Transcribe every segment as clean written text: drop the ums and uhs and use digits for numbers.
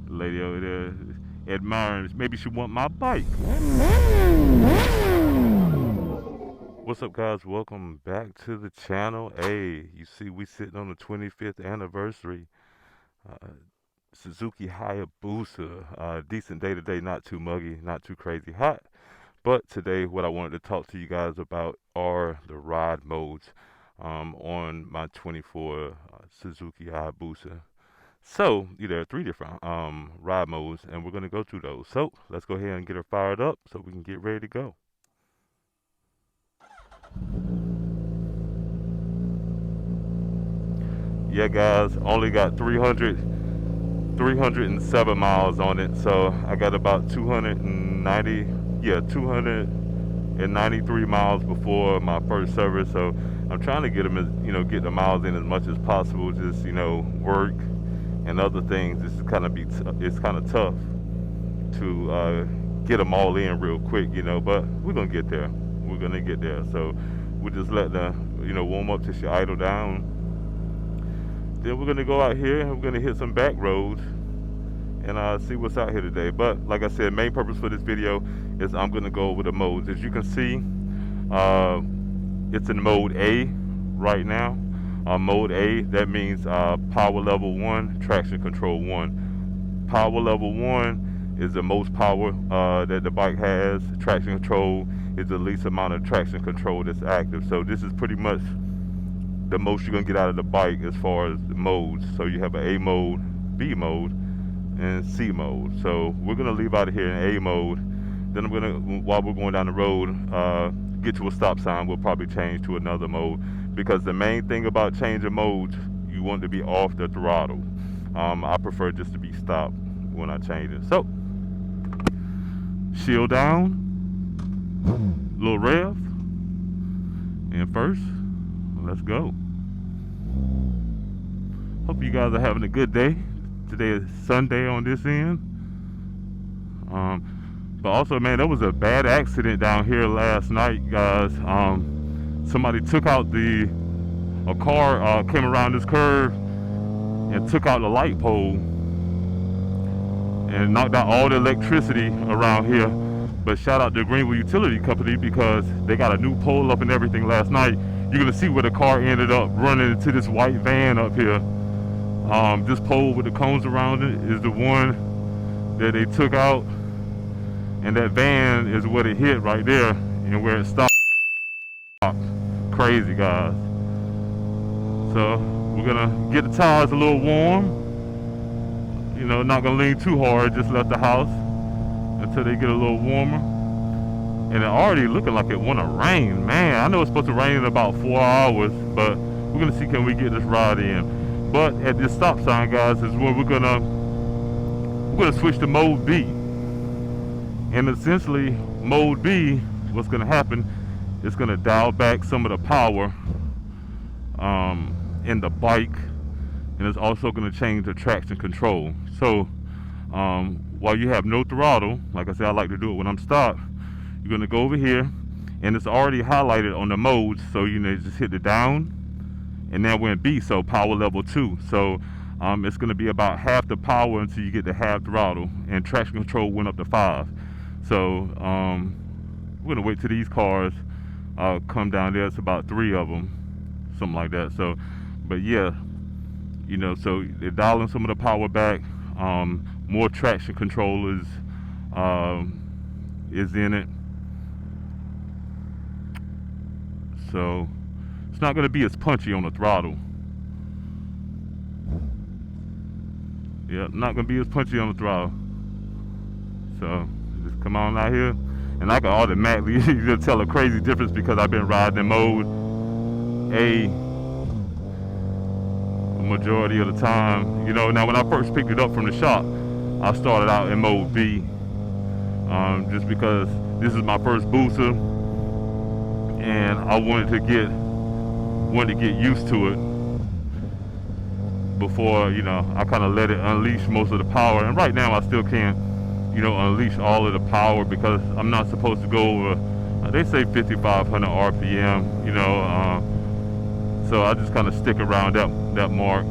Lady over there admiring. Maybe she want my bike. What's up, guys? Welcome back to the channel. Hey, you see we sitting on the 25th anniversary Suzuki Hayabusa. Decent day today, not too muggy, not too crazy hot. But today what I wanted to talk to you guys about are the ride modes on my 24 Suzuki Hayabusa. So there are three different ride modes, and we're going to go through those. So let's go ahead and get her fired up so we can get ready to go. Yeah, guys, only got 307 miles on it, so I got about 293 miles before my first service. So I'm trying to get them, get the miles in as much as possible. Just work and other things. It's kind of tough to get them all in real quick, but we're gonna get there. We're gonna get there. So we just let the warm up till she idle down. Then we're gonna go out here and we're gonna hit some back roads and see what's out here today. But like I said, main purpose for this video is I'm gonna go over the modes. As you can see, it's in mode A right now. Mode A, that means power level 1, traction control 1. Power level 1 is the most power that the bike has. Traction control is the least amount of traction control that's active. So this is pretty much the most you're gonna get out of the bike as far as the modes. So you have an A mode, B mode, and C mode. So we're gonna leave out of here in A mode. Then I'm gonna, while we're going down the road, get to a stop sign, we'll probably change to another mode, because the main thing about changing modes, you want to be off the throttle. I prefer just to be stopped when I change it. So shield down, little rev, and first, let's go. Hope you guys are having a good day. Today is Sunday on this end. But also, man, there was a bad accident down here last night, guys. Somebody took out a car came around this curve and took out the light pole and knocked out all the electricity around here. But shout out to Greenville Utility Company, because they got a new pole up and everything last night. You're gonna see where the car ended up running into this white van up here. This pole with the cones around it is the one that they took out, and that van is what it hit right there and where it stopped. Crazy, guys. So we're gonna get the tires a little warm. Not gonna lean too hard, just let the house until they get a little warmer. And it already looking like it wanna rain, man. I know it's supposed to rain in about 4 hours, but we're gonna see, can we get this ride in. But at this stop sign, guys, is where we're gonna switch to mode B. And essentially, mode B, what's gonna happen, it's gonna dial back some of the power in the bike, and it's also gonna change the traction control. So while you have no throttle, like I said, I like to do it when I'm stopped, you're gonna go over here, and it's already highlighted on the modes. So just hit the down, and now we're in B, so power level 2. So it's gonna be about half the power until you get to half throttle, and traction control went up to 5. So we're gonna wait till these cars come down there. It's about 3 of them, something like that. So, but yeah, so they're dialing some of the power back. More traction control is in it. So it's not going to be as punchy on the throttle. Yeah, not going to be as punchy on the throttle. So just come on out here, and I can automatically just tell a crazy difference because I've been riding in mode A the majority of the time. Now when I first picked it up from the shop, I started out in mode B, just because this is my first booster, and I wanted to get used to it before I kind of let it unleash most of the power. And right now I still can't unleash all of the power, because I'm not supposed to go over, they say 5,500 RPM, so I just kind of stick around that mark.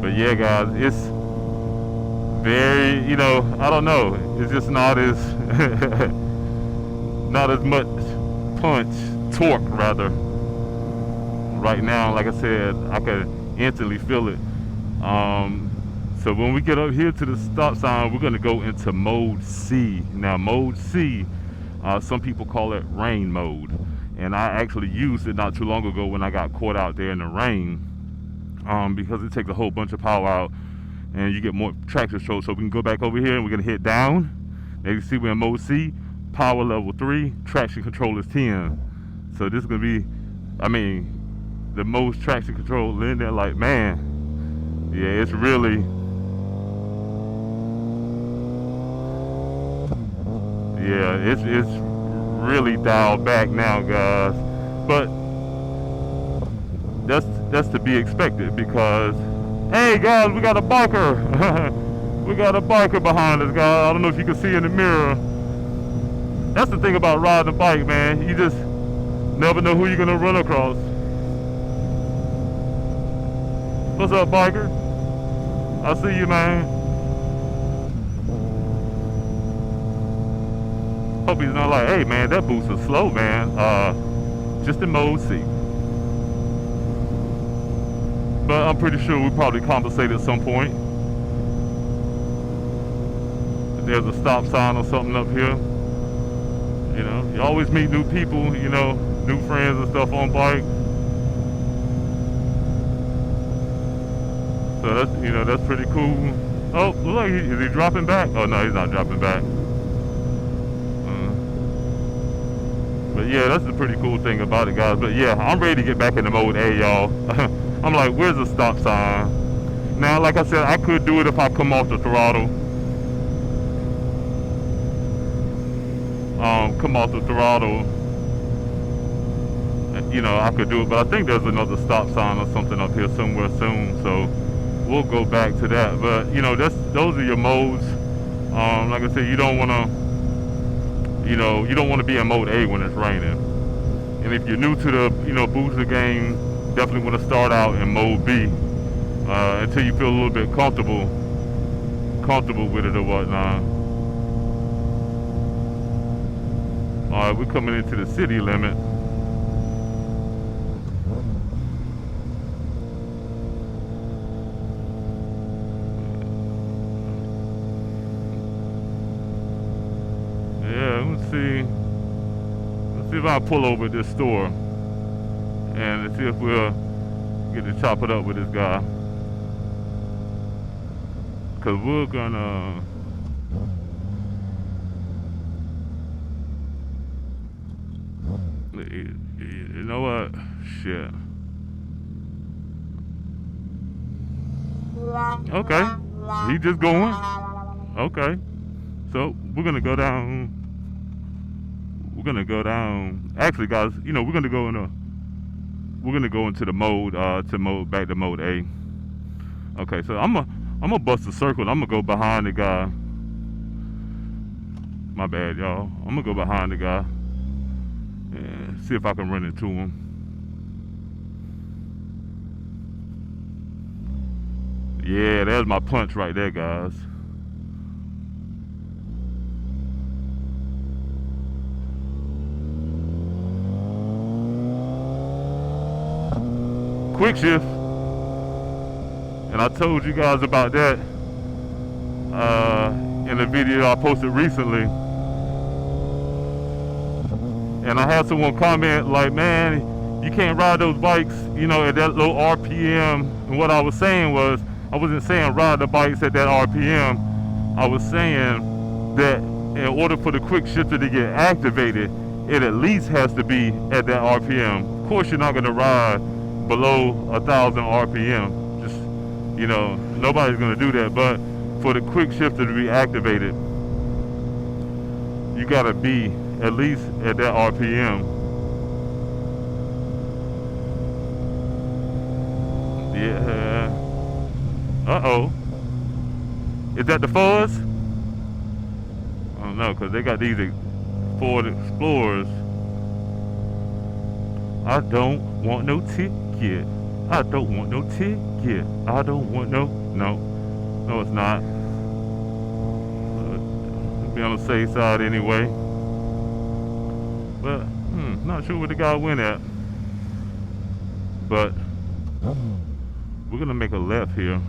But yeah, guys, it's very, I don't know. It's just not as not as much torque rather. Right now, like I said, I can instantly feel it. So when we get up here to the stop sign, we're gonna go into mode C. Now, mode C, some people call it rain mode, and I actually used it not too long ago when I got caught out there in the rain, because it takes a whole bunch of power out, and you get more traction control. So we can go back over here, and we're gonna hit down. Now you see we're in mode C, power level 3, traction control is 10. So this is gonna be, the most traction control in there. Like, man, yeah, it's really. Yeah, it's really dialed back now, guys. But that's to be expected because, hey guys, we got a biker. We got a biker behind us, guys. I don't know if you can see in the mirror. That's the thing about riding a bike, man. You just never know who you're gonna run across. What's up, biker? I see you, man. Hope he's not like, hey man, that boost is slow, man. Just in mode C. But I'm pretty sure we probably compensate at some point. There's a stop sign or something up here. You always meet new people, new friends and stuff on bike. So that's pretty cool. Oh, look like is he dropping back? Oh no, he's not dropping back. But yeah, that's the pretty cool thing about it, guys. But yeah, I'm ready to get back into mode A, y'all. I'm like, where's the stop sign? Now, like I said, I could do it if I come off the throttle. Come off the throttle. I could do it, but I think there's another stop sign or something up here somewhere soon. So we'll go back to that. But those are your modes. Like I said, you don't want to. You don't want to be in mode A when it's raining. And if you're new to the, booster game, definitely want to start out in mode B until you feel a little bit comfortable with it or whatnot. All right, we're coming into the city limit. Let's see if I pull over at this store and let's see if we'll get to chop it up with this guy, because we're gonna you know what, shit, okay, he just going, okay, so we're gonna go down. Actually, guys, we're gonna go into the mode, back to mode A. Okay, so I'm gonna bust a circle. And I'm gonna go behind the guy. My bad, y'all. I'm gonna go behind the guy and see if I can run into him. Yeah, there's my punch right there, guys. Quick shift, and I told you guys about that in a video I posted recently, and I had someone comment like, man, you can't ride those bikes at that low RPM. And what I was saying was, I wasn't saying ride the bikes at that RPM. I was saying that in order for the quick shifter to get activated, it at least has to be at that RPM. Of course, you're not going to ride below 1,000 RPM. Just, nobody's gonna do that. But for the quick shifter to be activated, you gotta be at least at that RPM. Yeah. Uh-oh. Is that the fuzz? I don't know, because they got these Ford Explorers. I don't want no ticket. I don't want no ticket. I don't want no, it's not. Be on the safe side anyway. But not sure where the guy went at. But we're gonna make a left here.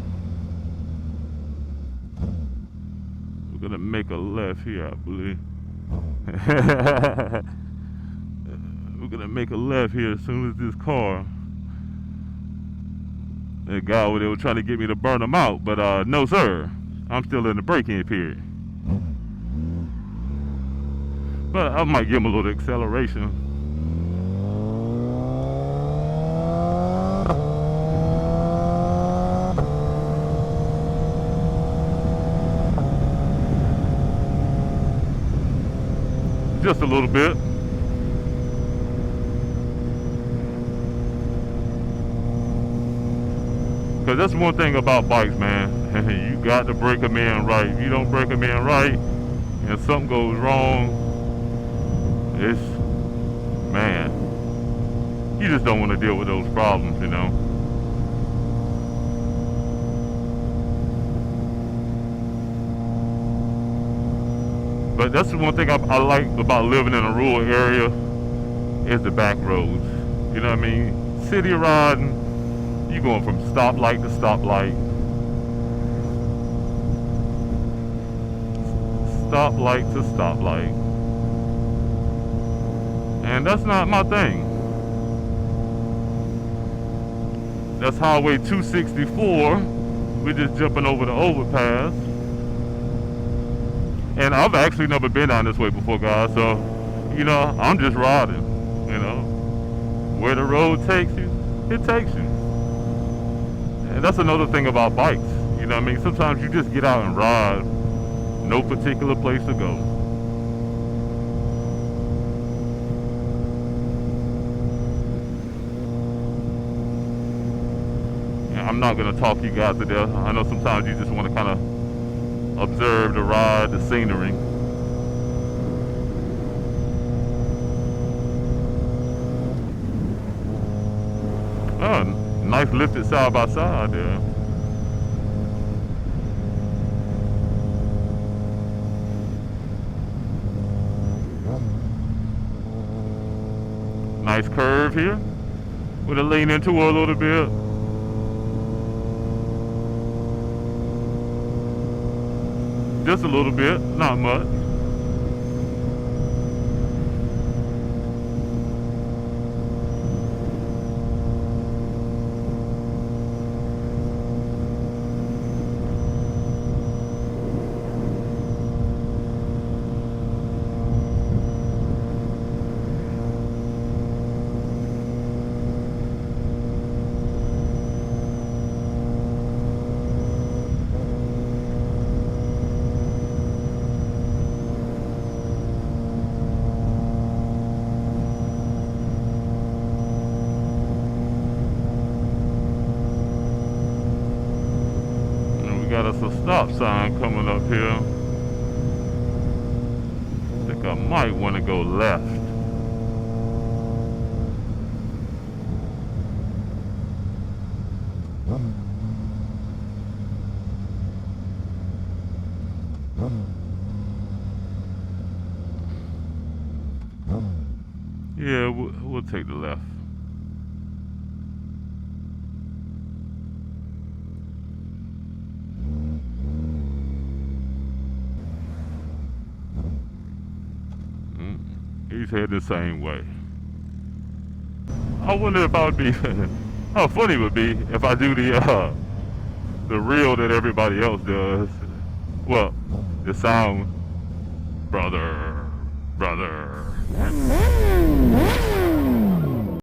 We're gonna make a left here, I believe. We're gonna make a left here as soon as this car. That guy over there was trying to get me to burn him out, but no sir. I'm still in the break-in period. But I might give him a little acceleration. Just a little bit. Because that's one thing about bikes, man. You got to break them in right. If you don't break them in right and something goes wrong, it's, man, you just don't want to deal with those problems, you know. But that's the one thing I like about living in a rural area is the back roads. You know what I mean? City riding, you going from stoplight to stoplight. Stoplight to stoplight. And that's not my thing. That's Highway 264. We're just jumping over the overpass. And I've actually never been down this way before, guys, so, you know, I'm just riding, you know. Where the road takes you, it takes you. And that's another thing about bikes, you know what I mean? Sometimes you just get out and ride, no particular place to go. And I'm not gonna talk you guys to death. I know sometimes you just want to kind of observe the ride, the scenery. Oh, nice lifted side by side there. Nice curve here. With a lean into her a little bit. Just a little bit, not much. Got us a stop sign coming up here. I think I might want to go left. Yeah, we'll take the left. He's heading the same way. I wonder if I would be, how funny it would be if I do the reel that everybody else does. Well, the sound, brother.